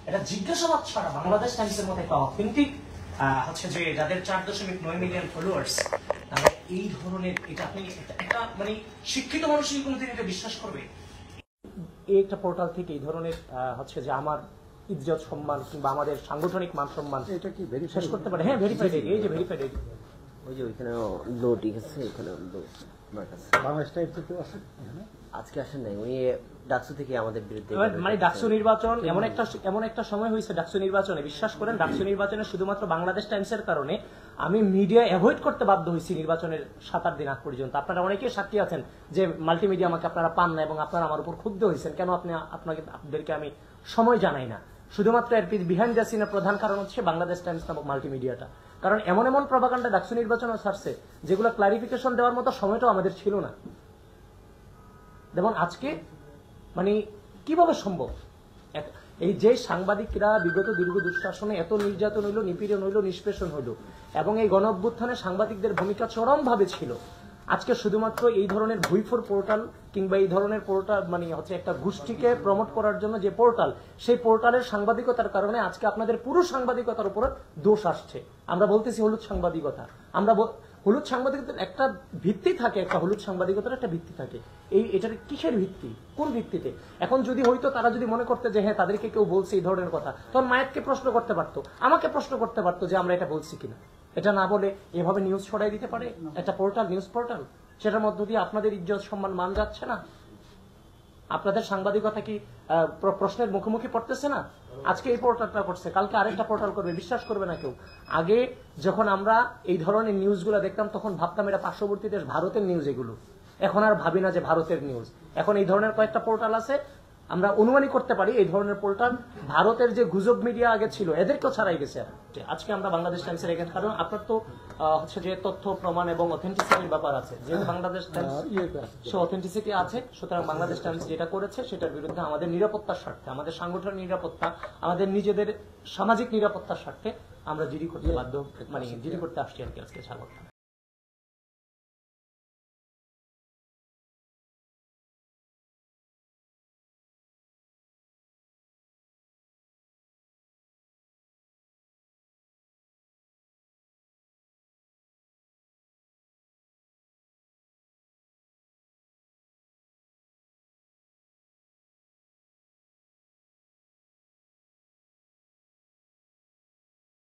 এটা জিজ্ঞাসাবাদ ছাড়া বাংলাদেশ টাইমসের মতো একটা অথেন্টিক হচ্ছে যে যাদের 4.9 মিলিয়ন ফলোয়ার্স, তারা এই ধরনের এটা আপনি একটা মানে শিক্ষিত মানুষ কি কোনোদিন এটা বিশ্বাস করবে? এই একটা পোর্টাল থেকে এই ধরনের হচ্ছে যে আমার ইজ্জত সম্মান কিংবা আমাদের সাংগঠনিক মান সম্মান এটা কি শেষ করতে পারে? হ্যাঁ, ভেরিফাইড আইডি, এই যে ভেরিফাইড আইডি, ওই যে ওইখানে লো ঠিক আছে, ওখানে লো আমার কাছে বাংলাদেশ টাইপ থেকে আছে আজকে আসেন নাই, উনি ডাকসু থেকে আমাদের বিরুদ্ধে মানে ডাকসু নির্বাচন এমন একটা সময় হয়েছে ডাকসু নির্বাচনে, বিশ্বাস করেন ডাকসু নির্বাচনে শুধুমাত্র বাংলাদেশ টাইমসের কারণে আমি মিডিয়া অ্যাভয়েড করতে বাধ্য হয়েছি নির্বাচনের 7-8 দিন আগ পর্যন্ত। আপনারা অনেকেই সাক্ষী আছেন যে মাল্টিমিডিয়া আমাকে আপনারা পান না এবং আপনারা আমার উপর ক্ষুব্ধ হয়েছেন কেন আপনাদেরকে আমি সময় জানাই না। শুধুমাত্র এর বিহাইন্ড দ্য সিনের প্রধান কারণ হচ্ছে বাংলাদেশ টাইমস নামক মাল্টিমিডিয়াটা। কারণ এমন এমন প্রপাগান্ডা ডাকসু নির্বাচনে ছাড়ছে যেগুলো ক্লারিফিকেশন দেওয়ার মতো সময়টাও আমাদের ছিল না। যেমন আজকে মানে কিভাবে সম্ভব এই যে সাংবাদিকরা বিগত দীর্ঘ দুঃশাসনে এত নির্যাতন হইল, নিপীড়ন হইল, নিষ্পেষণ হইল এবং এই গণ অভ্যুত্থানে সাংবাদিকদের ভূমিকা চরমভাবে ছিল, আজকে শুধুমাত্র এই ধরনের ভুইফোর পোর্টাল কিংবা এই ধরনের পোর্টাল মানে হচ্ছে একটা গোষ্ঠীকে প্রমোট করার জন্য যে পোর্টাল, সেই পোর্টালের সাংবাদিকতার কারণে আজকে আপনাদের পুরো সাংবাদিকতার উপর দোষ আসছে। আমরা বলতেছি হলুদ সাংবাদিকতা, আমরা হলুদ সাংবাদিকতার একটা ভিত্তি থাকে, একটা হলুদ সাংবাদিকতার একটা ভিত্তি থাকে। এটার কিসের ভিত্তি, কোন ভিত্তিতে? এখন যদি হয়তো তারা যদি মনে করতে যে হ্যাঁ তাদেরকে কেউ বলছে এই ধরনের কথা, তখন মায়েরকে প্রশ্ন করতে পারতো, আমাকে প্রশ্ন করতে পারতো যে আমরা এটা বলছি কিনা। এটা না বলে এভাবে নিউজ ছড়াই দিতে পারে একটা পোর্টাল, নিউজ পোর্টাল, সেটার মধ্য দিয়ে আপনাদের ইজ্জত সম্মান মান যাচ্ছে না? আপনাদের সাংবাদিকতা কি প্রশ্নের মুখোমুখি পড়তেছে না? আজকে এই পোর্টালটা করছে, কালকে আরেকটা পোর্টাল করবে, বিশ্বাস করবে না কেউ। আগে যখন আমরা এই ধরনের নিউজগুলো দেখতাম তখন ভাবতাম এটা পার্শ্ববর্তী দেশ ভারতের নিউজ এগুলো, এখন আর ভাবি না যে ভারতের নিউজ। এখন এই ধরনের কয়েকটা পোর্টাল আছে, আমরা অনুমানই করতে পারি এই ধরনের পোর্টাল ভারতের যে গুজব মিডিয়া আগে ছিল এদেরকেও ছাড়াই গেছে আজকে আমরা বাংলাদেশ টাইমসের এখানে। কারণ আপনার তো হচ্ছে যে তথ্য প্রমাণ এবং অথেন্টিসিটির ব্যাপার আছে, যেহেতু বাংলাদেশ টাইমস সে অথেন্টিসিটি আছে, সুতরাং বাংলাদেশ টাইমস যেটা করেছে সেটার বিরুদ্ধে আমাদের নিরাপত্তার স্বার্থে, আমাদের সাংগঠনিক নিরাপত্তা, আমাদের নিজেদের সামাজিক নিরাপত্তার স্বার্থে আমরা জিডি করতে বাধ্য, মানে জিডি করতে আসছি আর কি আজকে ছাড়ব।